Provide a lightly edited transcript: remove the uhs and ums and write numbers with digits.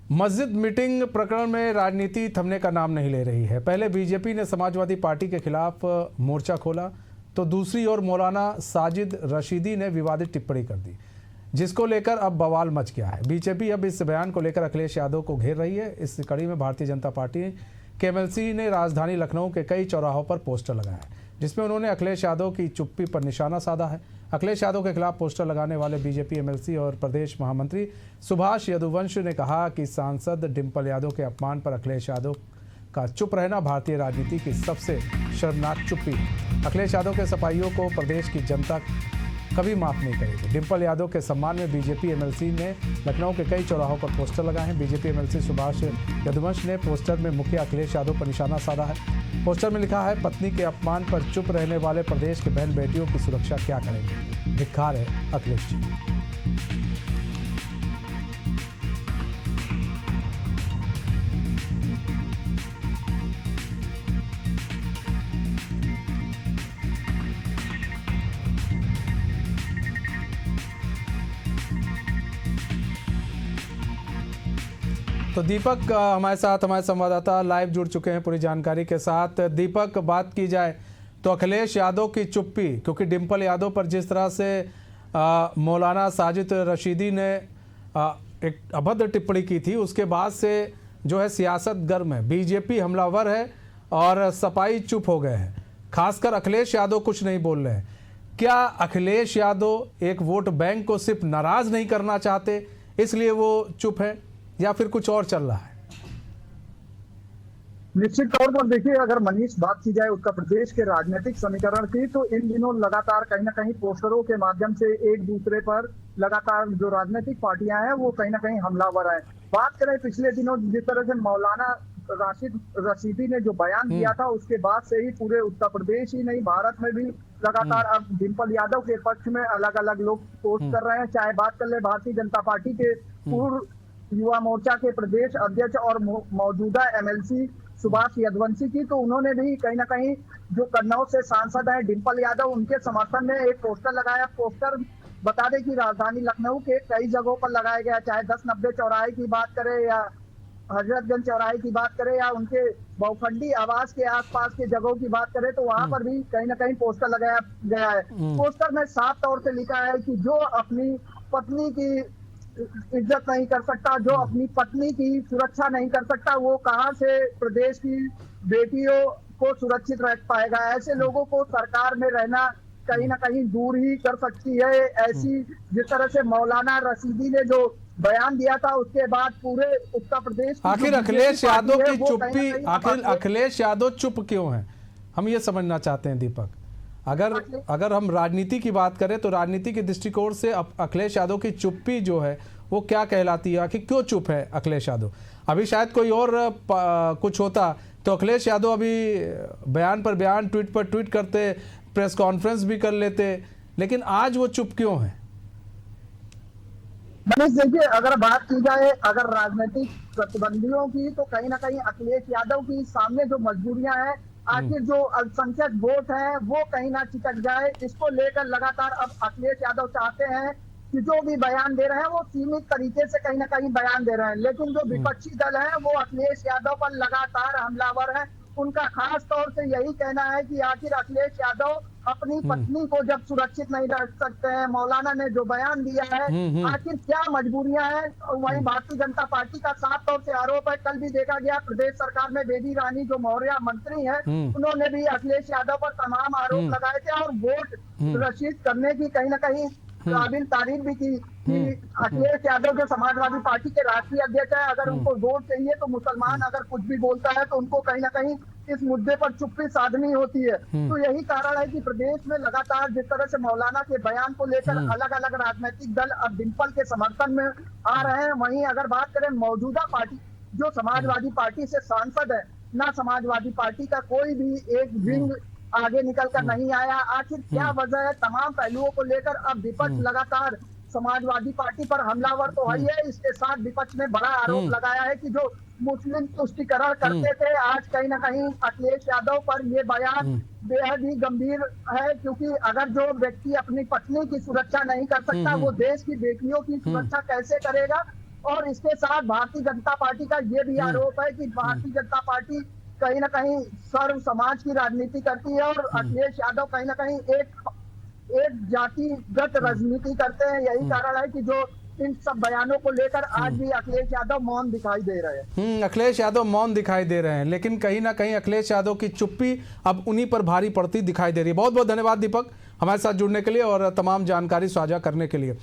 मस्जिद मीटिंग प्रकरण में राजनीति थमने का नाम नहीं ले रही है। पहले बीजेपी ने समाजवादी पार्टी के खिलाफ मोर्चा खोला तो दूसरी ओर मौलाना साजिद रशीदी ने विवादित टिप्पणी कर दी, जिसको लेकर अब बवाल मच गया है। बीजेपी अब इस बयान को लेकर अखिलेश यादव को घेर रही है। इस कड़ी में भारतीय जनता पार्टी के एमएलसी ने राजधानी लखनऊ के कई चौराहों पर पोस्टर लगाया है, जिसमें उन्होंने अखिलेश यादव की चुप्पी पर निशाना साधा है। अखिलेश यादव के खिलाफ पोस्टर लगाने वाले बीजेपी एमएलसी और प्रदेश महामंत्री सुभाष यदुवंश ने कहा कि सांसद डिंपल यादव के अपमान पर अखिलेश यादव का चुप रहना भारतीय राजनीति की सबसे शर्मनाक चुप्पी है। अखिलेश यादव के सफाइयों को प्रदेश की जनता कभी माफ नहीं करेगी। डिंपल यादव के सम्मान में बीजेपी एमएलसी ने लखनऊ के कई चौराहों पर पोस्टर लगाए हैं। बीजेपी एमएलसी सुभाष यदुवंश ने पोस्टर में मुखिया अखिलेश यादव पर निशाना साधा है। पोस्टर में लिखा है, पत्नी के अपमान पर चुप रहने वाले प्रदेश के बहन बेटियों की सुरक्षा क्या करेंगे, धिक्कार है अखिलेश जी। तो दीपक हमारे साथ, हमारे संवाददाता लाइव जुड़ चुके हैं पूरी जानकारी के साथ। दीपक, बात की जाए तो अखिलेश यादव की चुप्पी, क्योंकि डिंपल यादव पर जिस तरह से मौलाना साजिद रशीदी ने एक अभद्र टिप्पणी की थी, उसके बाद से जो है सियासत गर्म है। बीजेपी हमलावर है और सपाई चुप हो गए हैं। खासकर अखिलेश यादव कुछ नहीं बोल रहे हैं। क्या अखिलेश यादव एक वोट बैंक को सिर्फ नाराज नहीं करना चाहते इसलिए वो चुप है, या फिर कुछ और चल रहा है? निश्चित तौर पर देखिए, अगर मनीष बात की जाए उत्तर प्रदेश के राजनीतिक समीकरण की, तो इन दिनों लगातार कहीं ना कहीं पोस्टरों के माध्यम से एक दूसरे पर लगातार जो राजनीतिक पार्टियां हैं वो कहीं ना कहीं हमलावर हैं। बात करें पिछले दिनों जिस तरह से मौलाना राशिद रशीदी ने जो बयान दिया था, उसके बाद से ही पूरे उत्तर प्रदेश ही नहीं भारत में भी लगातार अब डिंपल यादव के पक्ष में अलग अलग लोग पोस्ट कर रहे हैं। चाहे बात कर ले भारतीय जनता पार्टी के पूर्व युवा मोर्चा के प्रदेश अध्यक्ष और मौजूदा एमएलसी सुभाष यदुवंशी की, तो उन्होंने भी कहीं ना कहीं जो कन्नौज से सांसद है डिंपल यादव, उनके समर्थन में एक पोस्टर लगाया। पोस्टर बता दें कि राजधानी लखनऊ के कई जगहों पर लगाया गया, चाहे 1090 चौराहे की बात करें या हजरतगंज चौराहे की बात करें या उनके बहुखंडी आवास के आसपास के जगहों की बात करें, तो वहां पर भी कहीं ना कहीं पोस्टर लगाया गया है। पोस्टर में साफ तौर से लिखा है कि जो अपनी पत्नी की इज्जत नहीं कर सकता, जो अपनी पत्नी की सुरक्षा नहीं कर सकता, वो कहां से प्रदेश की बेटियों को सुरक्षित रख पाएगा। ऐसे लोगों को सरकार में रहना कहीं ना कहीं दूर ही कर सकती है। ऐसी जिस तरह से मौलाना रशीदी ने जो बयान दिया था, उसके बाद पूरे उत्तर प्रदेश आखिर अखिलेश यादव की चुप्पी, आखिर अखिलेश यादव चुप क्यों है, हम ये समझना चाहते हैं दीपक। अगर हम राजनीति की बात करें तो राजनीति के दृष्टिकोण से अखिलेश यादव की चुप्पी जो है वो क्या कहलाती है, कि क्यों चुप है अखिलेश यादव? अभी शायद कोई और कुछ होता तो अखिलेश यादव अभी बयान पर बयान, ट्वीट पर ट्वीट करते, प्रेस कॉन्फ्रेंस भी कर लेते, लेकिन आज वो चुप क्यों है? मनीष देखिए, अगर बात की जाए अगर राजनीतिक प्रतिबंधियों की, तो कहीं ना कहीं अखिलेश यादव की सामने जो मजबूरियां हैं, आखिर जो अल्पसंख्यक वोट है वो कहीं ना चिटक जाए, इसको लेकर लगातार अब अखिलेश यादव चाहते हैं कि जो भी बयान दे रहे हैं वो सीमित तरीके से कहीं ना कहीं बयान दे रहे हैं। लेकिन जो विपक्षी दल है वो अखिलेश यादव पर लगातार हमलावर है। उनका खास तौर से यही कहना है कि आखिर अखिलेश यादव अपनी पत्नी को जब सुरक्षित नहीं रख सकते हैं, मौलाना ने जो बयान दिया है, आखिर क्या मजबूरियां हैं। वहीं भारतीय जनता पार्टी का साफ तौर से आरोप है, कल भी देखा गया प्रदेश सरकार में बेबी रानी जो मौर्य मंत्री है, उन्होंने भी अखिलेश यादव पर तमाम आरोप लगाए थे और वोट रशीद करने की कहीं ना कहीं काबिल तारीफ भी की कि अखिलेश यादव जो समाजवादी पार्टी के राष्ट्रीय अध्यक्ष है, अगर उनको वोट चाहिए तो मुसलमान अगर कुछ भी बोलता है तो उनको कहीं ना कहीं इस मुद्दे पर चुप्पी साधनी होती है। तो यही कारण है कि प्रदेश में लगातार जिस तरह से मौलाना के बयान को लेकर अलग अलग राजनीतिक दल अब डिंपल के समर्थन में आ रहे हैं। वहीं अगर बात करें मौजूदा पार्टी जो समाजवादी पार्टी से सांसद है, ना समाजवादी पार्टी का कोई भी एक विंग आगे निकल कर नहीं आया। आखिर क्या वजह है? तमाम पहलुओं को लेकर अब विपक्ष लगातार समाजवादी पार्टी पर हमलावर तो है, इसके साथ विपक्ष ने बड़ा आरोप लगाया है कि जो मुस्लिम तुष्टीकरण करते थे, आज कहीं ना कहीं अखिलेश यादव पर ये बयान बेहद ही गंभीर है, क्योंकि अगर जो व्यक्ति अपनी पत्नी की सुरक्षा नहीं कर सकता, वो देश की बेटियों की सुरक्षा कैसे करेगा। और इसके साथ भारतीय जनता पार्टी का ये भी आरोप है कि भारतीय जनता पार्टी कहीं ना कहीं सर्व समाज की राजनीति करती है और अखिलेश यादव कहीं ना कहीं एक जातिगत राजनीति करते हैं। यही कारण है कि जो इन सब बयानों को लेकर आज भी अखिलेश यादव मौन दिखाई दे रहे हैं। अखिलेश यादव मौन दिखाई दे रहे हैं, लेकिन कहीं ना कहीं अखिलेश यादव की चुप्पी अब उन्हीं पर भारी पड़ती दिखाई दे रही है। बहुत बहुत धन्यवाद दीपक, हमारे साथ जुड़ने के लिए और तमाम जानकारी साझा करने के लिए।